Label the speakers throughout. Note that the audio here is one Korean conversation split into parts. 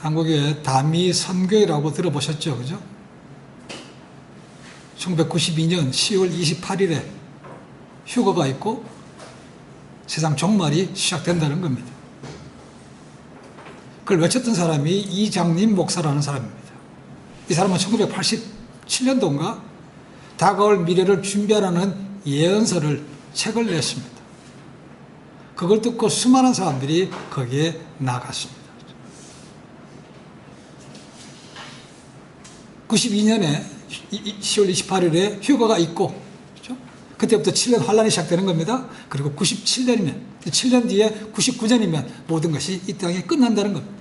Speaker 1: 한국의 다미 선교회라고 들어보셨죠? 그죠? 1992년 10월 28일에 휴거가 있고 세상 종말이 시작된다는 겁니다. 그걸 외쳤던 사람이 이장림 목사라는 사람입니다. 이 사람은 1987년도인가 다가올 미래를 준비하라는 예언서를 책을 냈습니다. 그걸 듣고 수많은 사람들이 거기에 나갔습니다. 92년에 10월 28일에 휴거가 있고, 그렇죠? 그때부터 7년 환란이 시작되는 겁니다. 그리고 97년이면, 7년 뒤에 99년이면 모든 것이 이 땅에 끝난다는 겁니다.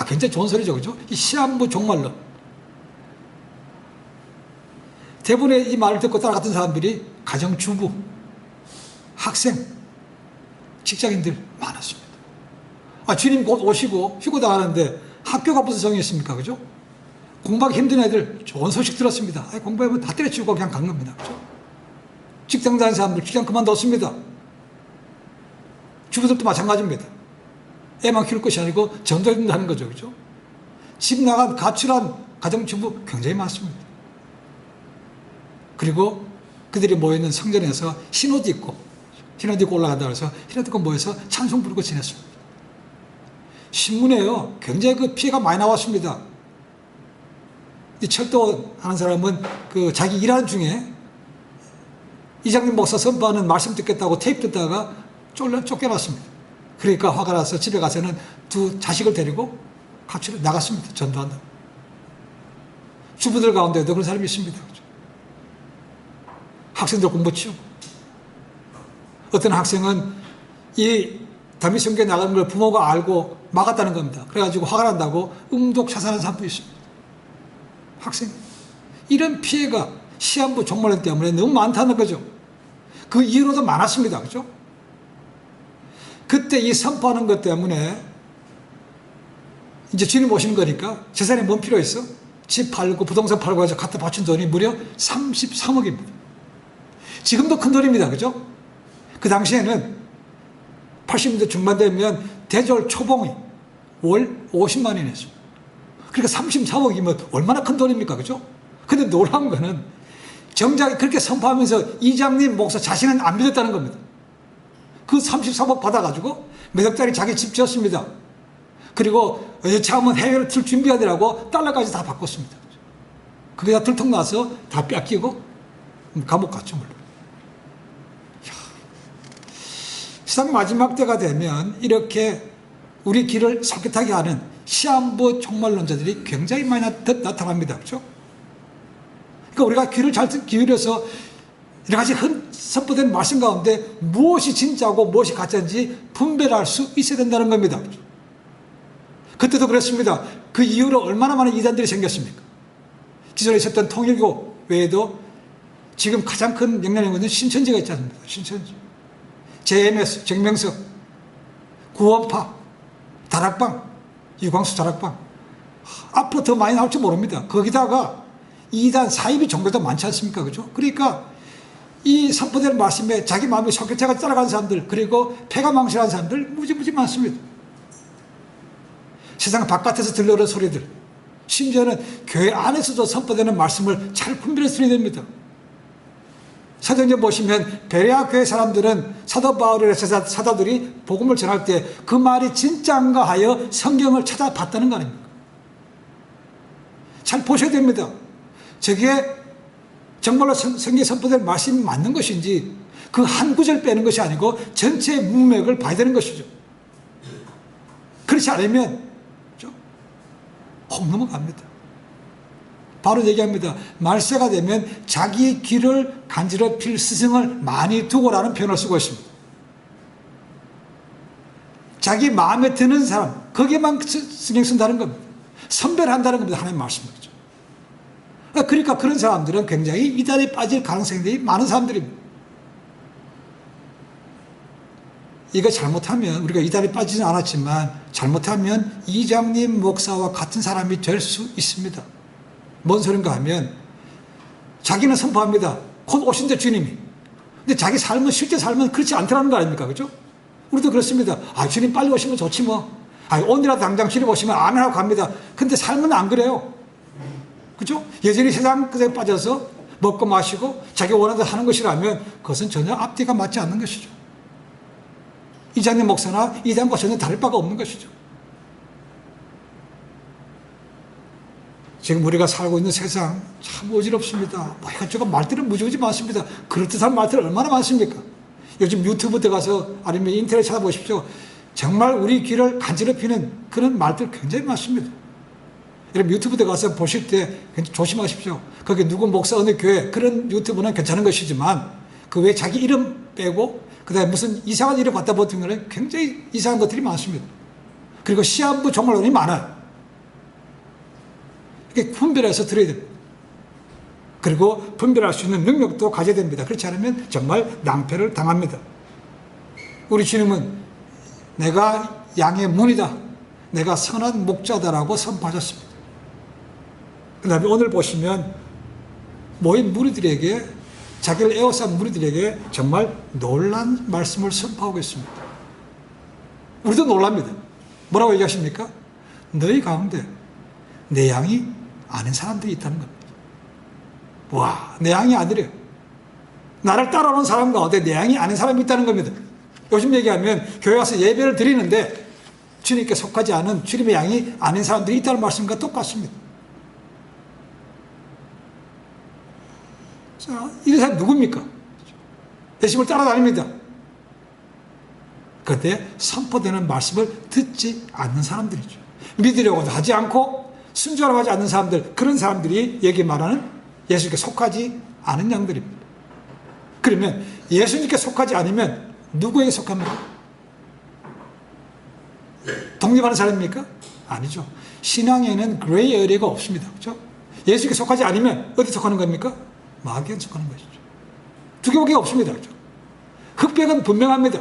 Speaker 1: 굉장히 좋은 소리죠, 그죠? 이 시한부 종말론. 대부분의 이 말을 듣고 따라갔던 사람들이 가정주부, 학생, 직장인들 많았습니다. 주님 곧 오시고 휴거당하는데 학교가 무슨 소용이 있습니까? 그죠? 공부하기 힘든 애들 좋은 소식 들었습니다. 공부하면 다 때려치우고 그냥 간 겁니다. 그죠? 직장 다니는 사람들 직장 그만뒀습니다. 주부들도 마찬가지입니다. 애만 키울 것이 아니고 전도해야 된다는 거죠. 그죠? 집 나간 가출한 가정주부 굉장히 많습니다. 그리고 그들이 모여있는 성전에서 흰옷 입고 올라간다고 해서 흰옷 입고 모여서 찬송 부르고 지냈습니다. 신문에요 굉장히 그 피해가 많이 나왔습니다. 이 철도하는 사람은 그 자기 일하는 중에 이장님 목사 선포하는 말씀 듣겠다고 테이프 듣다가 쫓겨났습니다. 그러니까 화가 나서 집에 가서는 두 자식을 데리고 가출해 나갔습니다. 전도한다고. 주부들 가운데도 그런 사람이 있습니다. 학생들 공부 치우고, 어떤 학생은 이 다미 선교에 나가는 걸 부모가 알고 막았다는 겁니다. 그래가지고 화가 난다고 음독 자살한 사람도 있습니다. 학생. 이런 피해가 시한부 종말론 때문에 너무 많다는 거죠. 그 이유로도 많았습니다. 그죠? 그때 이 선포하는 것 때문에 이제 주님 오시는 거니까 재산이 뭔 필요 있어? 집 팔고 부동산 팔고 해서 갖다 바친 돈이 무려 33억입니다. 지금도 큰 돈입니다. 그죠? 그 당시에는 80년대 중반 되면 대졸 초봉이 월 50만 원이었습니다. 그러니까 33억이면 얼마나 큰 돈입니까? 그죠? 근데 놀라운 거는 정작 그렇게 선포하면서 이장님 목사 자신은 안 믿었다는 겁니다. 그 33억 받아가지고 몇 억짜리 자기 집 지었습니다. 그리고 여차하면 해외를 틀 준비하더라고 달러까지 다 바꿨습니다. 그게 다 들통나서 다 뺏기고 감옥 갔죠. 물론. 세상 마지막 때가 되면 이렇게 우리 길을 살긋하게 하는 시한부 종말론자들이 굉장히 많이 나타납니다. 그렇죠? 그러니까 우리가 귀를 잘 기울여서 여러 가지 선포된 말씀 가운데 무엇이 진짜고 무엇이 가짜인지 분별할 수 있어야 된다는 겁니다. 그때도 그랬습니다. 그 이후로 얼마나 많은 이단들이 생겼습니까? 기존에 있었던 통일교 외에도 지금 가장 큰 영향력을 있는 신천지가 있지 않습니까? 신천지. JMS, 정명석, 구원파, 다락방, 유광수 다락방. 앞으로 더 많이 나올지 모릅니다. 거기다가 이단 사이비 종교도 많지 않습니까? 그죠? 그러니까 이 선포될 말씀에 자기 마음이 속개차가 따라가는 사람들, 그리고 폐가 망신하는 사람들 무지무지 많습니다. 세상 바깥에서 들려오는 소리들, 심지어는 교회 안에서도 선포되는 말씀을 잘 분별해서 들어야 됩니다. 사도행전 보시면 베레아 교회 사람들은 사도 바울의 사도들이 복음을 전할 때 그 말이 진짜인가 하여 성경을 찾아봤다는 거 아닙니까? 잘 보셔야 됩니다. 저게 정말로 성경에 선포될 말씀이 맞는 것인지 그 한 구절 빼는 것이 아니고 전체 문맥을 봐야 되는 것이죠. 그렇지 않으면 혹 넘어갑니다. 바로 얘기합니다. 말세가 되면 자기 귀를 간지럽힐 스승을 많이 두고라는 표현을 쓰고 있습니다. 자기 마음에 드는 사람, 거기에만 신경 쓴다는 겁니다. 선별한다는 겁니다. 하나님 말씀이죠. 그러니까 그런 사람들은 굉장히 이단에 빠질 가능성이 많은 사람들입니다. 이거 잘못하면, 우리가 이단에 빠지진 않았지만 잘못하면 이장님 목사와 같은 사람이 될 수 있습니다. 뭔 소린가 하면 자기는 선포합니다. 곧 오신대 주님이. 근데 자기 삶은, 실제 삶은 그렇지 않더라는 거 아닙니까? 그죠? 우리도 그렇습니다. 주님 빨리 오시면 좋지 뭐. 오늘이라도 당장 시험 보시면 아멘 하고 갑니다. 근데 삶은 안 그래요. 그죠? 여전히 세상 것에 빠져서 먹고 마시고 자기 원하는 대로 하는 것이라면 그것은 전혀 앞뒤가 맞지 않는 것이죠. 이장님 목사나 이장과 전혀 다를 바가 없는 것이죠. 지금 우리가 살고 있는 세상 참 어지럽습니다. 이것저것 말들은 무지무지 많습니다. 그럴듯한 말들 얼마나 많습니까? 요즘 유튜브 들어가서 아니면 인터넷 찾아보십시오. 정말 우리 귀를 간지럽히는 그런 말들 굉장히 많습니다. 여러분 유튜브 들어가서 보실 때 조심하십시오. 거기 누구 목사 어느 교회 그런 유튜브는 괜찮은 것이지만 그 외에 자기 이름 빼고 그 다음에 무슨 이상한 이름 갖다 붙으면 굉장히 이상한 것들이 많습니다. 그리고 시한부 종말론이 많아요. 이렇게 분별해서 들어야 됩니다. 그리고 분별할 수 있는 능력도 가져야 됩니다. 그렇지 않으면 정말 낭패를 당합니다. 우리 주님은 내가 양의 문이다. 내가 선한 목자다라고 선포하셨습니다. 그 다음에 오늘 보시면 모인 무리들에게 자기를 에워싼 무리들에게 정말 놀란 말씀을 선포하고 있습니다. 우리도 놀랍니다. 뭐라고 얘기하십니까? 너희 가운데 내 양이 아는 사람들이 있다는 겁니다. 와, 내 양이 아니래요. 나를 따라오는 사람 가운데 내 양이 아는 사람이 있다는 겁니다. 요즘 얘기하면 교회 와서 예배를 드리는데 주님께 속하지 않은 주님의 양이 아는 사람들이 있다는 말씀과 똑같습니다. 자, 이런 사람 누굽니까? 예수님을 따라다닙니다. 그런데 선포되는 말씀을 듣지 않는 사람들이죠. 믿으려고도 하지 않고 순종하려고 하지 않는 사람들, 그런 사람들이 여기 말하는 예수님께 속하지 않은 양들입니다. 그러면 예수님께 속하지 않으면 누구에게 속합니까? 독립하는 사람입니까? 아니죠. 신앙에는 그레이 에리어가 없습니다. 그렇죠? 예수님께 속하지 않으면 어디 속하는 겁니까? 마귀에 속하는 것이죠. 두 개밖에 없습니다. 그렇죠? 흑백은 분명합니다.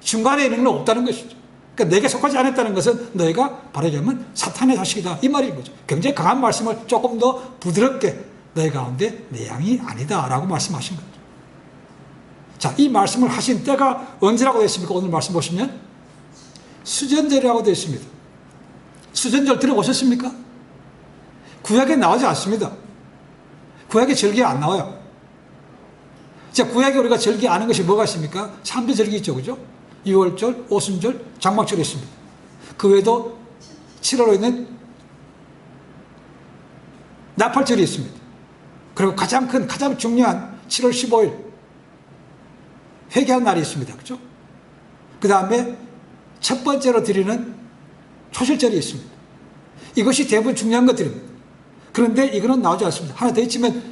Speaker 1: 중간에 있는 건 없다는 것이죠. 그러니까 내게 속하지 않았다는 것은 너희가 바로 얘기하면 사탄의 자식이다 이 말인 거죠. 굉장히 강한 말씀을 조금 더 부드럽게 너희 가운데 내 양이 아니다 라고 말씀하신 거죠. 자, 이 말씀을 하신 때가 언제라고 되어 있습니까? 오늘 말씀 보시면 수전절이라고 되어 있습니다. 수전절 들어보셨습니까? 구약에 나오지 않습니다. 구약에 절기에 안 나와요. 자, 구약에 우리가 절기 아는 것이 뭐가 있습니까? 3대 절기 있죠, 그죠? 6월절, 오순절, 장막절이 있습니다. 그 외에도 7월에 있는 나팔절이 있습니다. 그리고 가장 큰, 가장 중요한 7월 15일 회개한 날이 있습니다. 그죠? 그 다음에 첫 번째로 드리는 초실절이 있습니다. 이것이 대부분 중요한 것들입니다. 그런데 이거는 나오지 않습니다. 하나 더 있지만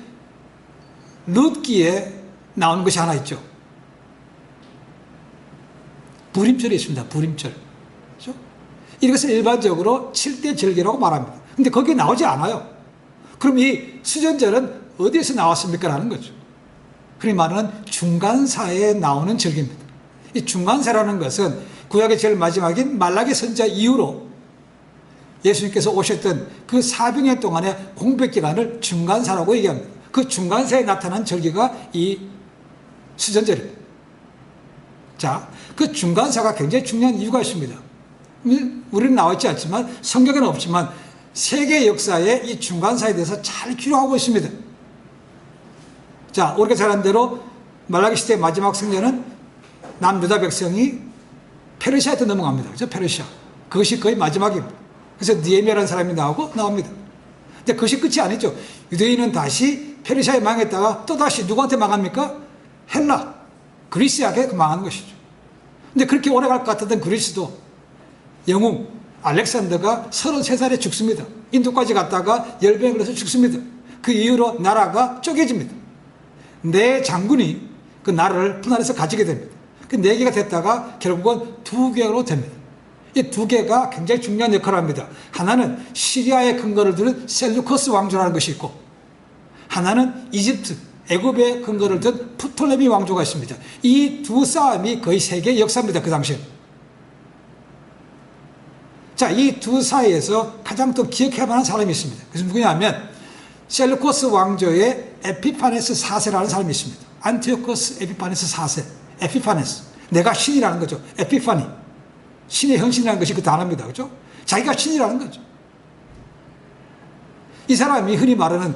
Speaker 1: 룻기에 나오는 것이 하나 있죠. 부림절이 있습니다. 부림절. 그렇죠? 이것을 일반적으로 7대 절기라고 말합니다. 근데 거기에 나오지 않아요. 그럼 이 수전절은 어디에서 나왔습니까? 라는 거죠. 흔히 말하는 중간사에 나오는 절기입니다. 이 중간사라는 것은 구약의 제일 마지막인 말라기 선지자 이후로 예수님께서 오셨던 그 400년 동안의 공백기간을 중간사라고 얘기합니다. 그 중간사에 나타난 절기가 이 수전절입니다. 자, 그 중간사가 굉장히 중요한 이유가 있습니다. 우리는 나와 있지 않지만 성경에는 없지만 세계 역사에 이 중간사에 대해서 잘 기록하고 있습니다. 자, 우리가 잘 아는 대로 말라기 시대 마지막 성전은 남유다 백성이 페르시아한테 넘어갑니다. 그죠? 페르시아. 그것이 거의 마지막입니다. 그래서 느헤미야라는 사람이 나옵니다. 근데 그것이 끝이 아니죠. 유대인은 다시 페르시아에 망했다가 또다시 누구한테 망합니까? 헬라, 그리스에게 망하는 것이죠. 근데 그렇게 오래 갈 것 같았던 그리스도 영웅 알렉산더가 33살에 죽습니다. 인도까지 갔다가 열병에 걸려서 죽습니다. 그 이후로 나라가 쪼개집니다. 네 장군이 그 나라를 분할해서 가지게 됩니다. 그 4개가 됐다가 결국은 2개로 됩니다. 이 2개가 굉장히 중요한 역할을 합니다. 하나는 시리아의 근거를 두는 셀루커스 왕조라는 것이 있고, 하나는 이집트, 애굽의 근거를 둔 프톨레미 왕조가 있습니다. 이 두 싸움이 거의 세계의 역사입니다. 그 당시에. 자, 이 두 사이에서 가장 또 기억해야 하는 사람이 있습니다. 그래서 누구냐면 셀루코스 왕조의 에피파네스 4세라는 사람이 있습니다. 안티오코스 에피파네스 4세. 에피파네스. 내가 신이라는 거죠. 에피파니. 신의 헌신이라는 것이 그 단어입니다. 그죠? 자기가 신이라는 거죠. 이 사람이 흔히 말하는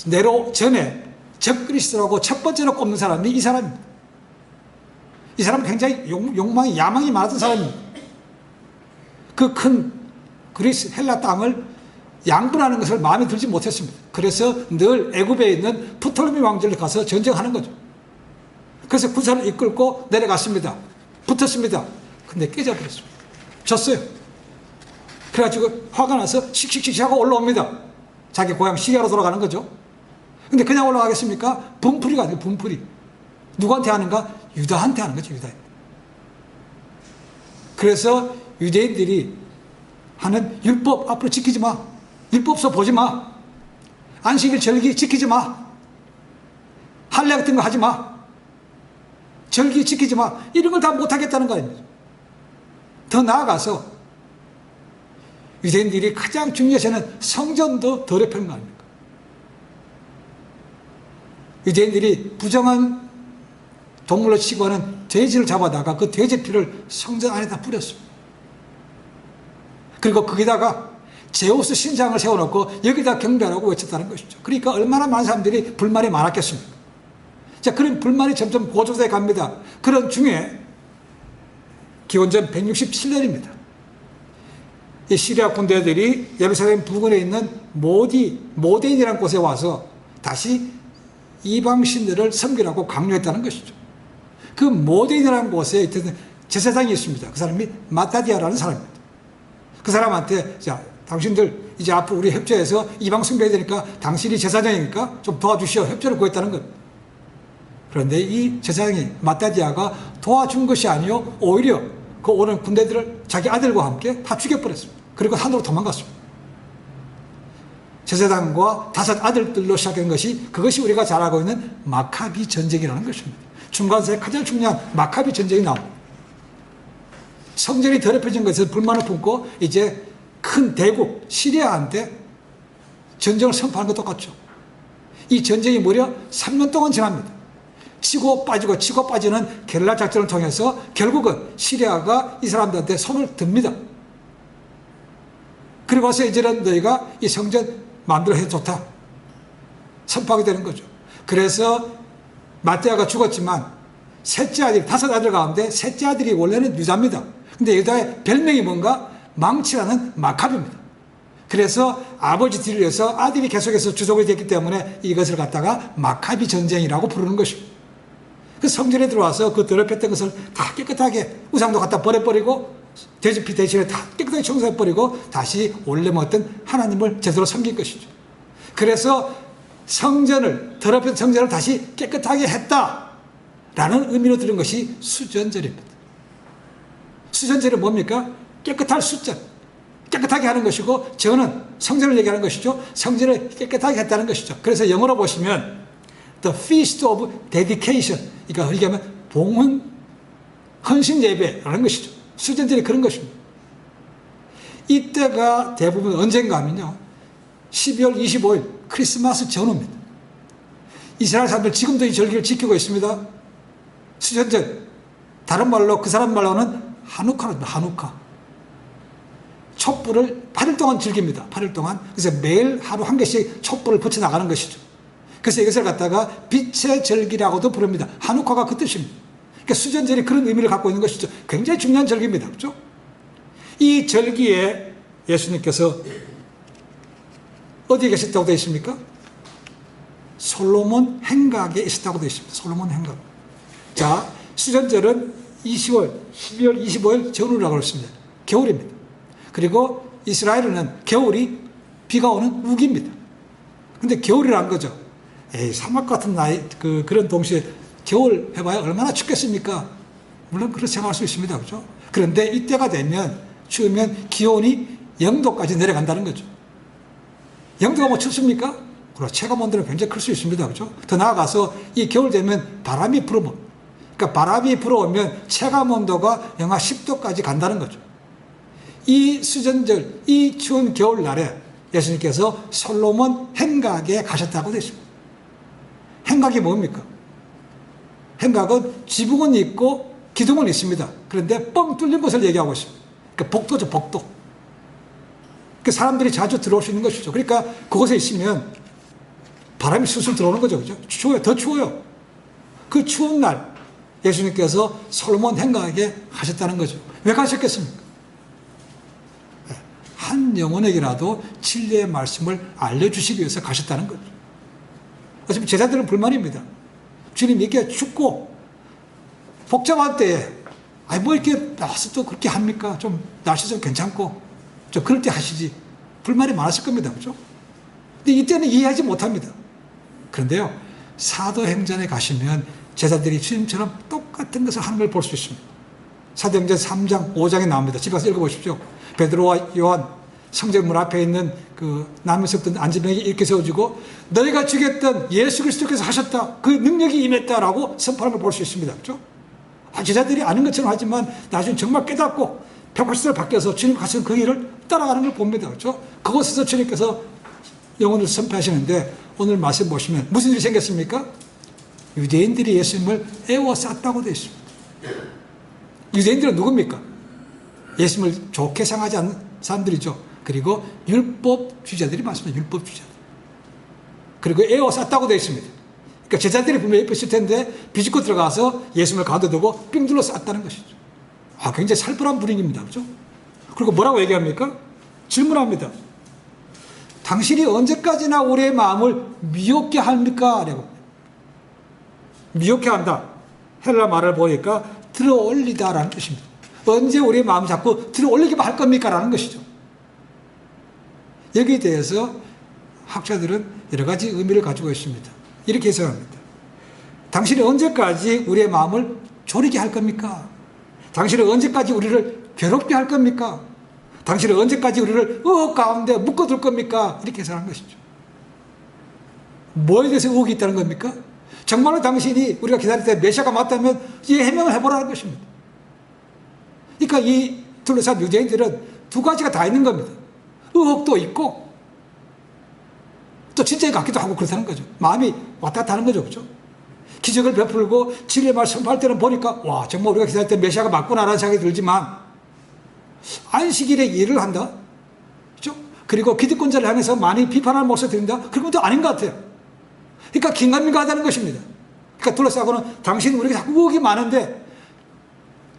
Speaker 1: 네로 전에 적그리스도라고 첫 번째로 꼽는 사람이 이 사람입니다. 이 사람은 굉장히 욕망이, 야망이 많았던 사람입니다. 그 큰 그리스 헬라 땅을 양분하는 것을 마음에 들지 못했습니다. 그래서 늘 애굽에 있는 프톨레미 왕조를 가서 전쟁하는 거죠. 그래서 군사를 이끌고 내려갔습니다. 붙었습니다. 근데 깨져버렸습니다. 졌어요. 그래가지고 화가 나서 씩씩씩 하고 올라옵니다. 자기 고향 시리아로 돌아가는 거죠. 근데 그냥 올라가겠습니까? 분풀이가 아니에요. 분풀이. 누구한테 하는가? 유다한테 하는 거죠. 유다한테. 그래서 유대인들이 하는 율법 앞으로 지키지 마. 율법서 보지 마. 안식일 절기 지키지 마. 할례 같은 거 하지 마. 절기 지키지 마. 이런 걸 다 못하겠다는 거 아닙니까? 더 나아가서 유대인들이 가장 중요시하는 성전도 더럽히는 거 아닙니까? 유대인들이 부정한 동물로 치고 하는 돼지를 잡아다가 그 돼지 피를 성전 안에다 뿌렸습니다. 그리고 거기다가 제우스 신상을 세워놓고 여기다 경배하라고 외쳤다는 것이죠. 그러니까 얼마나 많은 사람들이 불만이 많았겠습니까? 자, 그런 불만이 점점 고조돼 갑니다. 그런 중에 기원전 167년입니다. 이 시리아 군대들이 예루살렘 부근에 있는 모데인이라는 곳에 와서 다시 이방 신들을 섬기라고 강요했다는 것이죠. 그 모데인이라는 곳에 있던 제사장이 있습니다. 그 사람이 마따디아라는 사람입니다. 그 사람한테, 자, 당신들 이제 앞으로 우리 협조해서 이방 숭배해야 되니까 당신이 제사장이니까 좀 도와주시오. 협조를 구했다는 것. 그런데 이 제사장이 마따디아가 도와준 것이 아니요, 오히려 그 오는 군대들을 자기 아들과 함께 다 죽여버렸습니다. 그리고 산으로 도망갔습니다. 제사장과 5 아들들로 시작한 것이, 그것이 우리가 잘 알고 있는 마카비 전쟁이라는 것입니다. 중간세에 가장 중요한 마카비 전쟁이 나옵니다. 성전이 더럽혀진 것에 불만을 품고 이제 큰 대국 시리아한테 전쟁을 선포하는 것 똑같죠. 이 전쟁이 무려 3년 동안 지납니다. 치고 빠지고 치고 빠지는 게릴라 작전을 통해서 결국은 시리아가 이 사람들한테 손을 듭니다. 그리고 와서 이제는 너희가 이 성전 만들어 해도 좋다 선포하게 되는 거죠. 그래서 마떼아가 죽었지만 셋째 아들, 5 아들 가운데 셋째 아들이 원래는 유다입니다. 근데 유다의 별명이 뭔가? 망치라는 마카비입니다. 그래서 아버지 뒤를 이어서 아들이 계속해서 주족이 됐기 때문에 이것을 갖다가 마카비 전쟁이라고 부르는 것입니다. 그 성전에 들어와서 그 더럽혔던 것을 다 깨끗하게 우상도 갖다 버려버리고 돼지피 대신에 다 깨끗하게 청소해버리고 다시 원래 먹었던 하나님을 제대로 섬긴 것이죠. 그래서 성전을, 더럽힌 성전을 다시 깨끗하게 했다라는 의미로 들은 것이 수전절입니다. 수전절은 뭡니까? 깨끗할 수전, 깨끗하게 하는 것이고, 저는 성전을 얘기하는 것이죠. 성전을 깨끗하게 했다는 것이죠. 그래서 영어로 보시면 The Feast of Dedication, 그러니까 얘기하면 봉헌, 헌신 예배라는 것이죠. 수전절이 그런 것입니다. 이때가 대부분 언젠가 하면요, 12월 25일 크리스마스 전후입니다. 이스라엘 사람들 지금도 이 절기를 지키고 있습니다. 수전절, 다른 말로, 그 사람 말로는 하누카입니다. 하누카. 촛불을 8일 동안 즐깁니다. 8일 동안. 그래서 매일 하루 1개씩 촛불을 붙여 나가는 것이죠. 그래서 이것을 갖다가 빛의 절기라고도 부릅니다. 하누카가 그 뜻입니다. 그러니까 수전절이 그런 의미를 갖고 있는 것이죠. 굉장히 중요한 절기입니다. 그렇죠? 이 절기에 예수님께서 어디에 계셨다고 되어 있습니까? 솔로몬 행각에 있었다고 되어 있습니다. 솔로몬 행각. 자, 수전절은 12월 25일 전후라고 했습니다. 겨울입니다. 그리고 이스라엘은 겨울이 비가 오는 우기입니다. 근데 겨울이란 거죠. 에이, 사막 같은 그런 동시에 겨울 해봐야 얼마나 춥겠습니까? 물론 그렇게 생각할 수 있습니다. 그죠? 그런데 이때가 되면, 추우면 기온이 0도까지 내려간다는 거죠. 0도가 뭐 춥습니까? 그렇죠. 체감 온도는 굉장히 클 수 있습니다. 그죠? 더 나아가서 이 겨울 되면 바람이 불어옵니다. 그러니까 바람이 불어오면 체감 온도가 영하 10도까지 간다는 거죠. 이 수전절, 이 추운 겨울날에 예수님께서 솔로몬 행각에 가셨다고 되어 있습니다. 행각이 뭡니까? 행각은 지붕은 있고 기둥은 있습니다. 그런데 뻥 뚫린 것을 얘기하고 있습니다. 그러니까 복도죠, 복도. 그 사람들이 자주 들어올 수 있는 것이죠. 그러니까 그곳에 있으면 바람이 술술 들어오는 거죠. 그죠? 추워요. 더 추워요. 그 추운 날 예수님께서 솔로몬 행각에게 하셨다는 거죠. 왜 가셨겠습니까? 한 영혼에게라도 진리의 말씀을 알려주시기 위해서 가셨다는 거죠. 어차피 제자들은 불만입니다. 주님 이렇게 춥고 복잡한 때에 뭐 이렇게 나와서 또 그렇게 합니까? 좀 날씨 좀 괜찮고 좀 그럴 때 하시지. 불만이 많았을 겁니다. 그죠? 근데 이때는 이해하지 못합니다. 그런데요, 사도행전에 가시면 제자들이 주님처럼 똑같은 것을 하는 걸 볼 수 있습니다. 사도행전 3장, 5장에 나옵니다. 집에 가서 읽어보십시오. 베드로와 요한 성전문 앞에 있는 그 나무에 섰던 안진병이 이렇게 세워지고 너희가 죽였던 예수 그리스도께서 하셨다. 그 능력이 임했다라고 선포하는 걸 볼 수 있습니다. 그렇죠? 제자들이 아는 것처럼 하지만 나중에 정말 깨닫고 180살 바뀌어서 주님 가신 그 길을 따라가는 걸 봅니다. 그렇죠? 그곳에서 주님께서 영혼을 선포하시는데 오늘 말씀 보시면 무슨 일이 생겼습니까? 유대인들이 예수님을 애워쌌다고 되어 있습니다. 유대인들은 누굽니까? 예수님을 좋게 생각하지 않는 사람들이죠. 그리고 율법주의자들이 많습니다. 율법주의자들. 그리고 애워쌌다고 되어 있습니다. 그러니까 제자들이 분명히 옆에 있을 텐데 비집고 들어가서 예수님을 가둬두고 삥 둘러 쌌다는 것이죠. 굉장히 살벌한 분위기입니다. 그렇죠? 그리고 뭐라고 얘기합니까? 질문합니다. 당신이 언제까지나 우리의 마음을 미혹게 합니까? 라고. 미혹게 한다. 헬라 말을 보니까 들어올리다라는 뜻입니다. 언제 우리의 마음을 자꾸 들어올리기만 할 겁니까? 라는 것이죠. 여기에 대해서 학자들은 여러 가지 의미를 가지고 있습니다. 이렇게 해석합니다. 당신이 언제까지 우리의 마음을 졸이게 할 겁니까? 당신은 언제까지 우리를 괴롭게 할 겁니까? 당신은 언제까지 우리를 의혹 가운데 묶어둘 겁니까? 이렇게 해석한 것이죠. 뭐에 대해서 의혹이 있다는 겁니까? 정말로 당신이 우리가 기다릴 때 메시아가 맞다면 이 해명을 해보라는 것입니다. 그러니까 이 둘러싼 유대인들은 두 가지가 다 있는 겁니다. 의혹도 있고 또 진짜인 것 같기도 하고 그렇다는 거죠. 마음이 왔다 갔다 하는 거죠. 그렇죠? 기적을 베풀고 진리의 말 선포할 때는 보니까 와 정말 우리가 기다릴 때 메시아가 맞구나라는 생각이 들지만 안식일에 일을 한다. 그렇죠? 그리고 기득권자를 향해서 많이 비판하는 모습을 드린다. 그런 것도 아닌 것 같아요. 그러니까 긴가민가하다는 것입니다. 그러니까 둘러싸고는 당신 우리가 자꾸 의혹이 많은데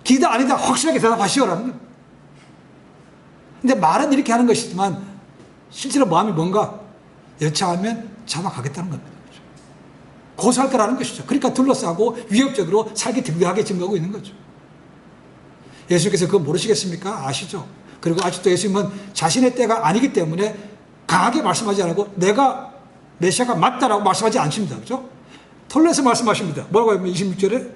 Speaker 1: 기다 아니다 확실하게 대답하시오라는 거예요. 근데 말은 이렇게 하는 것이지만 실제로 마음이 뭔가 여차하면 잡아가겠다는 겁니다. 고소할 거라는 것이죠. 그러니까 둘러싸고 위협적으로 살기 등등하게 증거하고 있는 거죠. 예수님께서 그거 모르시겠습니까? 아시죠? 그리고 아직도 예수님은 자신의 때가 아니기 때문에 강하게 말씀하지 않고 내가 메시아가 맞다라고 말씀하지 않습니다. 그렇죠? 톨레서 말씀하십니다. 뭐라고 하면 26절에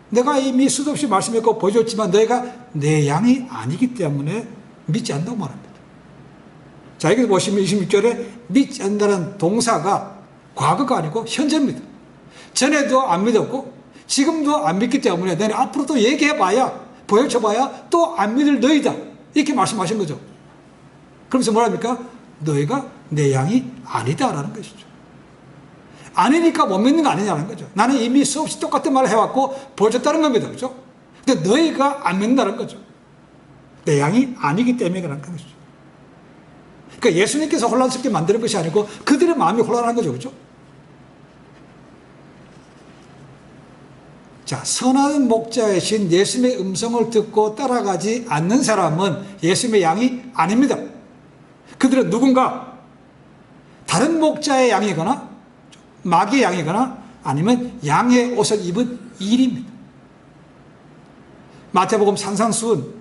Speaker 1: 내가 이미 수도 없이 말씀했고 보여줬지만 너희가 내 양이 아니기 때문에 믿지 않는다고 말합니다. 자, 여기 보시면 26절에 믿지 않는다는 동사가 과거가 아니고 현재입니다. 전에도 안 믿었고 지금도 안 믿기 때문에 너네 앞으로도 얘기해봐야 보여줘봐야 또 안 믿을 너희다. 이렇게 말씀하신 거죠. 그러면서 뭐랍니까? 너희가 내 양이 아니다라는 것이죠. 아니니까 못 믿는 거 아니냐는 거죠. 나는 이미 수없이 똑같은 말을 해왔고 보여줬다는 겁니다. 그렇죠? 근데 너희가 안 믿는다는 거죠. 내 양이 아니기 때문에 그런 것이죠. 그러니까 예수님께서 혼란스럽게 만드는 것이 아니고 그들의 마음이 혼란한 거죠. 그렇죠? 자, 선한 목자이신 예수님의 음성을 듣고 따라가지 않는 사람은 예수님의 양이 아닙니다. 그들은 누군가 다른 목자의 양이거나 마귀의 양이거나 아니면 양의 옷을 입은 일입니다. 마태복음 산상수훈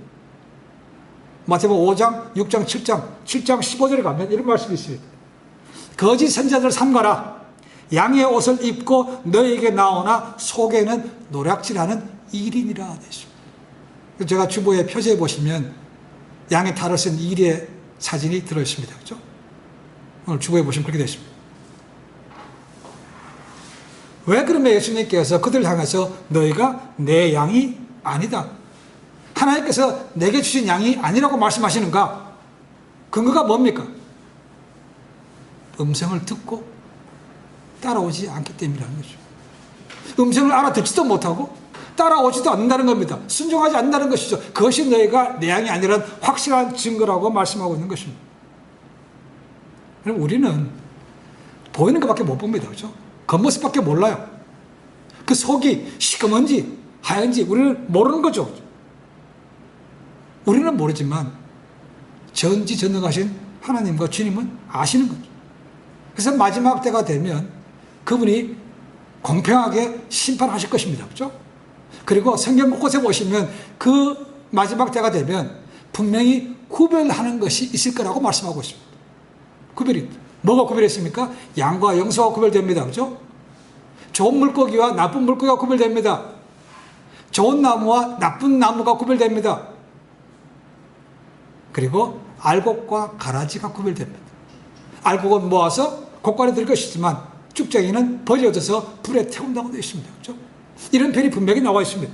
Speaker 1: 마태복음 5장, 6장, 7장 15절에 가면 이런 말씀이 있습니다. 거짓 선지자들을 삼가라. 양의 옷을 입고 너에게 나오나 속에는 노략질하는 일인이라 되십니다. 제가 주보에 표지에 보시면 양의 탈을 쓴 일의 사진이 들어있습니다. 그렇죠? 오늘 주보에 보시면 그렇게 되어 있습니다. 왜 그러면 예수님께서 그들을 향해서 너희가 내 양이 아니다. 하나님께서 내게 주신 양이 아니라고 말씀하시는가? 근거가 뭡니까? 음성을 듣고 따라오지 않기 때문이라는 거죠. 음성을 알아듣지도 못하고 따라오지도 않는다는 겁니다. 순종하지 않는다는 것이죠. 그것이 너희가 내 양이 아니란 확실한 증거라고 말씀하고 있는 것입니다. 그럼 우리는 보이는 것밖에 못 봅니다. 그렇죠? 겉모습밖에 몰라요. 그 속이 시커먼지 하얀지 우리는 모르는 거죠. 우리는 모르지만 전지전능하신 하나님과 주님은 아시는 거죠. 그래서 마지막 때가 되면 그분이 공평하게 심판하실 것입니다. 그렇죠? 그리고 성경 곳곳에 보시면 그 마지막 때가 되면 분명히 구별하는 것이 있을 거라고 말씀하고 있습니다. 구별이. 뭐가 구별했습니까? 양과 염소가 구별됩니다. 그렇죠? 좋은 물고기와 나쁜 물고기가 구별됩니다. 좋은 나무와 나쁜 나무가 구별됩니다. 그리고 알곡과 가라지가 구별됩니다. 알곡은 모아서 곡간에 들 것이지만 쭉정이는 버려져서 불에 태운다고 되어 있습니다. 그렇죠? 이런 편이 분명히 나와 있습니다.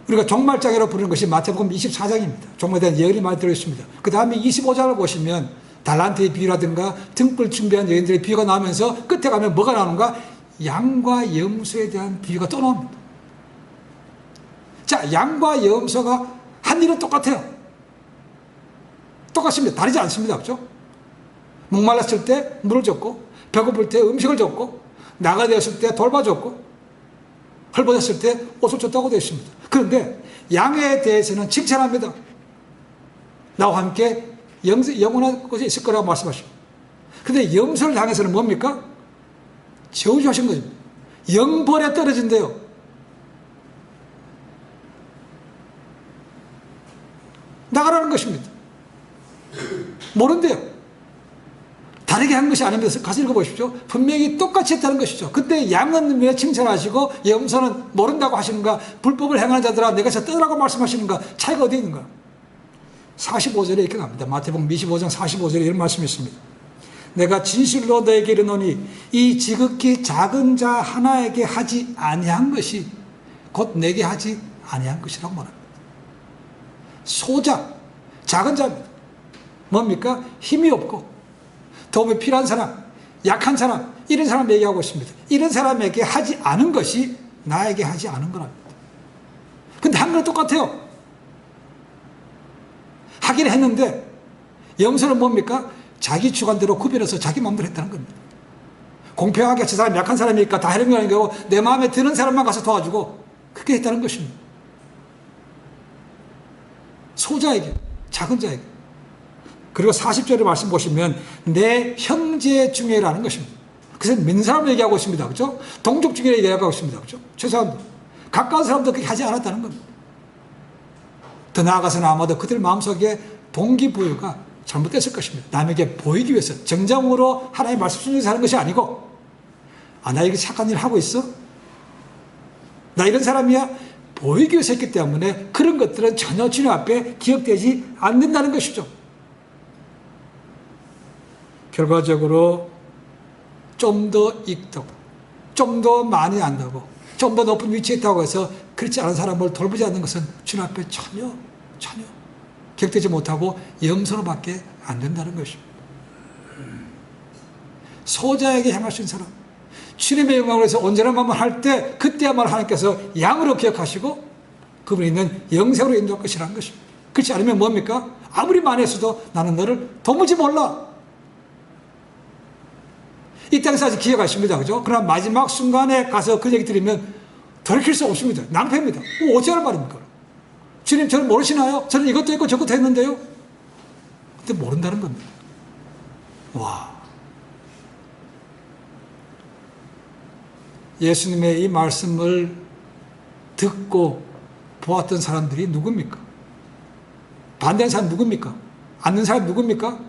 Speaker 1: 우리가 종말장애로 부르는 것이 마태복음 24장입니다. 종말에 대한 예언이 많이 들어있습니다. 그 다음에 25장을 보시면 달란트의 비유라든가 등불 준비한 여인들의 비유가 나오면서 끝에 가면 뭐가 나오는가? 양과 염소에 대한 비유가 또 나옵니다. 자, 양과 염소가 한 일은 똑같아요. 똑같습니다. 다르지 않습니다. 그렇죠? 목말랐을 때 물을 줬고, 배고플 때 음식을 줬고, 나가 되었을 때 돌봐줬고, 헐벗었을 때 옷을 줬다고 되어 있습니다. 그런데 양에 대해서는 칭찬합니다. 나와 함께 영원한 곳에 있을 거라고 말씀하십니다. 그런데 염소를 향해서는 뭡니까? 저주하신 거죠. 영벌에 떨어진대요. 나가라는 것입니다. 모른대요. 다르게 한 것이 아니면서 가서 읽어보십시오. 분명히 똑같이 했다는 것이죠. 근데 양은 왜 칭찬하시고 염소는 모른다고 하시는가? 불법을 행하는 자들아 내게서 떠나라고 말씀하시는가? 차이가 어디 있는가? 45절에 이렇게 나옵니다. 마태복음 25장 45절에 이런 말씀이 있습니다. 내가 진실로 너에게 이르노니 이 지극히 작은 자 하나에게 하지 아니한 것이 곧 내게 하지 아니한 것이라고 말합니다. 소자, 작은 자입니다. 뭡니까? 힘이 없고 도움이 필요한 사람, 약한 사람, 이런 사람 얘기하고 있습니다. 이런 사람에게 하지 않은 것이 나에게 하지 않은 거랍니다. 근데 한 건 똑같아요. 하긴 했는데 염소는 뭡니까? 자기 주관대로 구별해서 자기 마음대로 했다는 겁니다. 공평하게 저 사람 약한 사람이니까 다 하는 게 아니고 내 마음에 드는 사람만 가서 도와주고 그렇게 했다는 것입니다. 소자에게, 작은 자에게. 그리고 40절의 말씀 보시면 내 형제 중에라는 것입니다. 그래서 믿는 사람을 얘기하고 있습니다. 그렇죠? 동족 중에 얘기하고 있습니다. 그렇죠? 최소한 가까운 사람도 그렇게 하지 않았다는 겁니다. 더 나아가서는 아마도 그들 마음속에 동기부여가 잘못됐을 것입니다. 남에게 보이기 위해서 정정으로 하나님의 말씀 순종해서 하는 것이 아니고 나 이렇게 착한 일 하고 있어? 나 이런 사람이야? 보이기 위해서 했기 때문에 그런 것들은 전혀 주님 앞에 기억되지 않는다는 것이죠. 결과적으로 좀 더 익다고, 좀 더 많이 안다고, 좀 더 높은 위치에 있다고 해서 그렇지 않은 사람을 돌보지 않는 것은 주님 앞에 전혀 기억되지 못하고 염소로밖에 안 된다는 것입니다. 소자에게 행할 수 있는 사람, 주님의 영광을 위해서 온전한 마음을 할 때 그때야말로 하나님께서 양으로 기억하시고 그분이 있는 영생으로 인도할 것이라는 것입니다. 그렇지 않으면 뭡니까? 아무리 많이 했어도 나는 너를 도무지 몰라. 이 땅에서 아직 기회가 있습니다. 그죠? 그러나 마지막 순간에 가서 그 얘기 들으면 돌이킬 수 없습니다. 낭패입니다. 어쩌란 말입니까? 주님 저를 모르시나요? 저는 이것도 했고 저것도 했는데요. 근데 모른다는 겁니다. 와. 예수님의 이 말씀을 듣고 보았던 사람들이 누굽니까? 반대하는 사람 누굽니까? 않는 사람 누굽니까?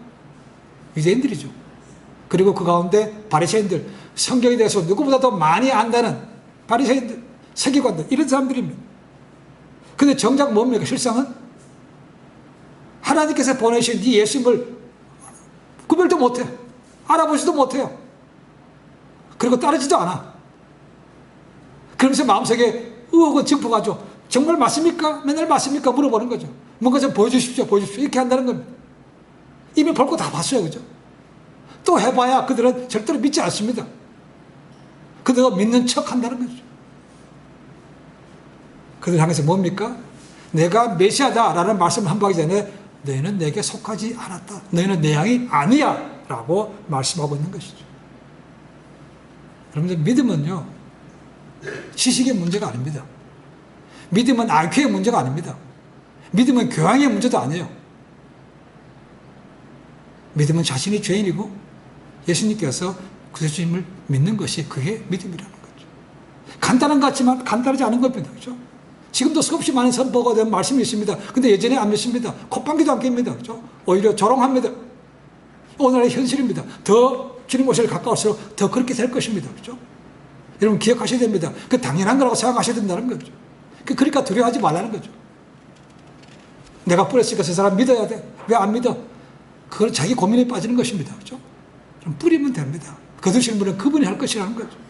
Speaker 1: 유대인들이죠. 그리고 그 가운데 바리새인들, 성경에 대해서 누구보다도 많이 안다는 바리새인들, 세계관들, 이런 사람들입니다. 근데 정작 뭡니까? 실상은 하나님께서 보내신 이 예수님을 구별도 못해, 알아보지도 못해요. 그리고 따르지도 않아. 그러면서 마음속에 의혹은 증폭하죠. 정말 맞습니까? 맨날 맞습니까? 물어보는 거죠. 뭔가 좀 보여주십시오, 보여주십시오. 이렇게 한다는 겁니다. 이미 볼 거 다 봤어요. 그죠? 또 해봐야 그들은 절대로 믿지 않습니다. 그들은 믿는 척 한다는 거죠. 그들 향해서 뭡니까? 내가 메시아다라는 말씀을 한번 하기 전에 너희는 내게 속하지 않았다. 너희는 내 양이 아니야. 라고 말씀하고 있는 것이죠. 여러분들, 믿음은요, 지식의 문제가 아닙니다. 믿음은 IQ의 문제가 아닙니다. 믿음은 교양의 문제도 아니에요. 믿음은 자신이 죄인이고 예수님께서 구세주님을 믿는 것이 그게 믿음이라는 거죠. 간단한 것 같지만 간단하지 않은 겁니다. 그렇죠? 지금도 수없이 많은 선포가 된 말씀이 있습니다. 근데 예전에 안 믿습니다. 콧방귀도 안 낍니다. 그렇죠? 오히려 조롱합니다. 오늘의 현실입니다. 더 주님 오실 가까울수록 더 그렇게 될 것입니다. 그렇죠? 여러분 기억하셔야 됩니다. 그 당연한 거라고 생각하셔야 된다는 거죠. 그러니까 두려워하지 말라는 거죠. 내가 뿌렸으니까 저 사람 믿어야 돼. 왜 안 믿어? 그걸 자기 고민에 빠지는 것입니다. 그렇죠? 그럼 뿌리면 됩니다. 거두시는 분은 그분이 할 것이라는 거죠.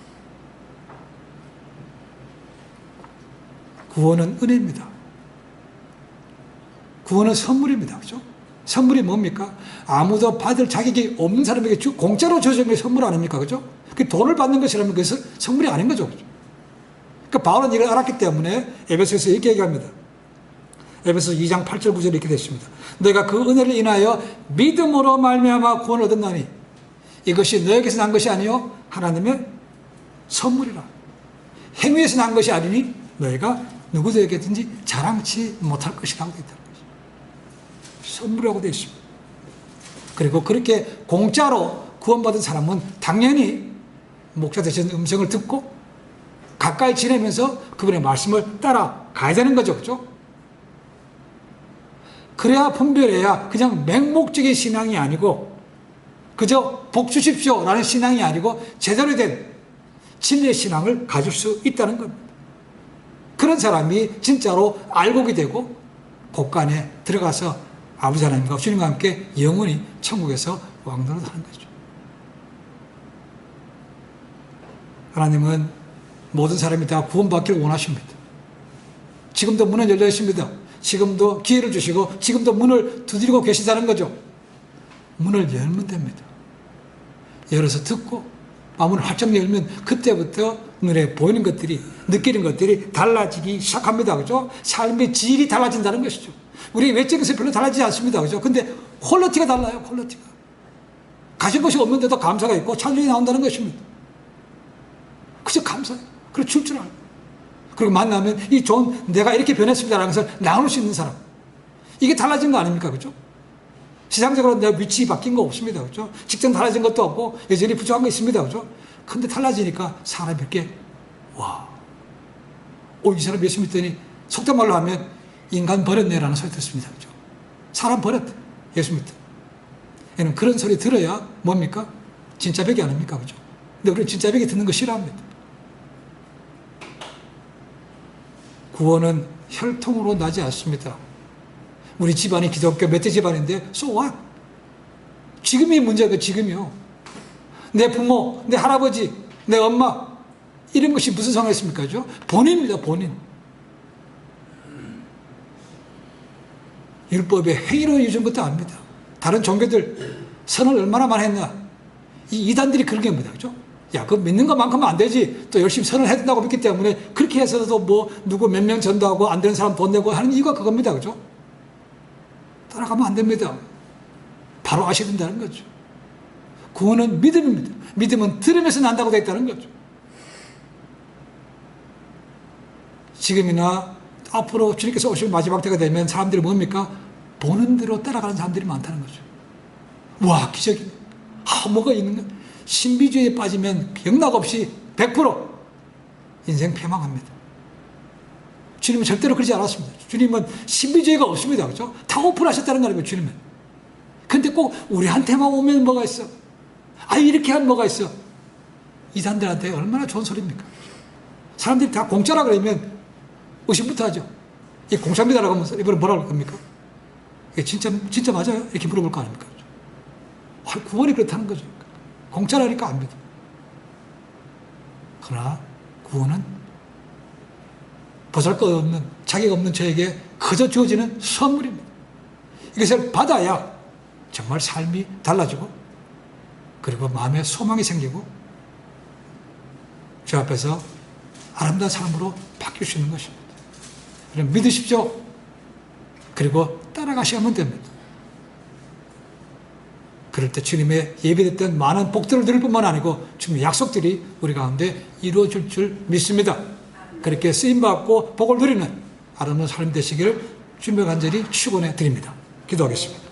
Speaker 1: 구원은 은혜입니다. 구원은 선물입니다. 그렇죠? 선물이 뭡니까? 아무도 받을 자격이 없는 사람에게 공짜로 주어진 게 선물 아닙니까? 그죠? 그 돈을 받는 것이라면 그것은 선물이 아닌 거죠. 그죠? 그러니까 바울은 이걸 알았기 때문에 에베소에서 이렇게 얘기합니다. 에베소 2장 8절 9절에 이렇게 됐습니다. 너희가 그 은혜를 인하여 믿음으로 말미암아 구원을 얻었나니 이것이 너에게서 난 것이 아니요 하나님의 선물이라. 행위에서 난 것이 아니니 너희가 누구에게든지 자랑치 못할 것이라고 되어 있다. 선물이라고 되어 있습니다. 그리고 그렇게 공짜로 구원받은 사람은 당연히 목자 되신 음성을 듣고 가까이 지내면서 그분의 말씀을 따라 가야 되는 거죠. 그렇죠? 그래야 분별해야 그냥 맹목적인 신앙이 아니고 그저 복 주십시오 라는 신앙이 아니고 제대로 된 진리의 신앙을 가질 수 있다는 겁니다. 그런 사람이 진짜로 알곡이 되고 곳간에 들어가서 아버지 하나님과 주님과 함께 영원히 천국에서 왕노릇 하는 거죠. 하나님은 모든 사람이 다 구원받기를 원하십니다. 지금도 문은 열려 있습니다. 지금도 기회를 주시고 지금도 문을 두드리고 계시다는 거죠. 문을 열면 됩니다. 열어서 듣고 마음을 활짝 열면 그때부터 눈에 보이는 것들이 느끼는 것들이 달라지기 시작합니다. 그죠? 삶의 질이 달라진다는 것이죠. 우리 외적에서 별로 달라지지 않습니다. 그죠? 근데 퀄리티가 달라요. 퀄리티가. 가진 것이 없는데도 감사가 있고 찬양이 나온다는 것입니다. 그저 감사해요. 그리고 줄 줄 알고. 그리고 만나면 이 좋은 내가 이렇게 변했습니다라는 것을 나눌 수 있는 사람. 이게 달라진 거 아닙니까? 그죠? 시장적으로 내가 위치 바뀐 거 없습니다. 그죠? 직장 달라진 것도 없고 여전히 부족한 거 있습니다. 그죠? 근데 달라지니까 사람이 이렇게 와. 이 사람 예수 믿더니 속된 말로 하면 인간 버렸네라는 소리 듣습니다. 그죠? 사람 버렸대. 예수 믿더. 얘는 그런 소리 들어야 뭡니까? 진짜 벽이 아닙니까? 그죠? 근데 우리는 진짜 벽이 듣는 거 싫어합니다. 구원은 혈통으로 나지 않습니다. 우리 집안이 기독교 몇 대 집안인데 so what? 지금이 문제가 지금이요. 내 부모, 내 할아버지, 내 엄마 이런 것이 무슨 상황이었습니까? 본인입니다. 본인. 율법의 행위로 이루어진 것도 아닙니다. 다른 종교들 선을 얼마나 많이 했나. 이 이단들이 그런 게 겁니다. 그죠? 야, 그거 믿는 것만큼은 안 되지. 또 열심히 선을 해야 된다고 믿기 때문에 그렇게 해서도 뭐 누구 몇 명 전도하고 안 되는 사람 돈 내고 하는 이유가 그겁니다. 그죠? 따라가면 안 됩니다. 바로 아셔야 된다는 거죠. 구원은 믿음입니다. 믿음은 들으면서 난다고 되어 있다는 거죠. 지금이나 앞으로 주님께서 오실 마지막 때가 되면 사람들이 뭡니까? 보는 대로 따라가는 사람들이 많다는 거죠. 와, 기적이네. 뭐가 있는가? 신비주의에 빠지면 영락없이 100% 인생 패망합니다. 주님은 절대로 그러지 않았습니다. 주님은 신비주의가 없습니다. 그렇죠? 다 오픈하셨다는 거 아닙니까? 주님은. 근데 꼭 우리한테만 오면 뭐가 있어? 이렇게 하면 뭐가 있어? 이단들한테 얼마나 좋은 소리입니까? 사람들이 다 공짜라 그러면 의심부터 하죠. 이게 공짜입니다라고 하면서 이번에 뭐라고 할 겁니까? 이게 진짜 맞아요? 이렇게 물어볼 거 아닙니까? 구원이 그렇다는 거죠. 공짜라니까 안 믿어. 그러나 구원은 보잘것없는 자격 없는 저에게 그저 주어지는 선물입니다. 이것을 받아야 정말 삶이 달라지고 그리고 마음에 소망이 생기고 주 앞에서 아름다운 삶으로 바뀔 수 있는 것입니다. 그럼 믿으십시오. 그리고 따라가시면 됩니다. 그럴 때 주님의 예비됐던 많은 복들을 들을 뿐만 아니고 주님의 약속들이 우리 가운데 이루어질 줄 믿습니다. 그렇게 쓰임받고 복을 누리는 아름다운 삶 되시기를 주님의 간절히 축원해 드립니다. 기도하겠습니다.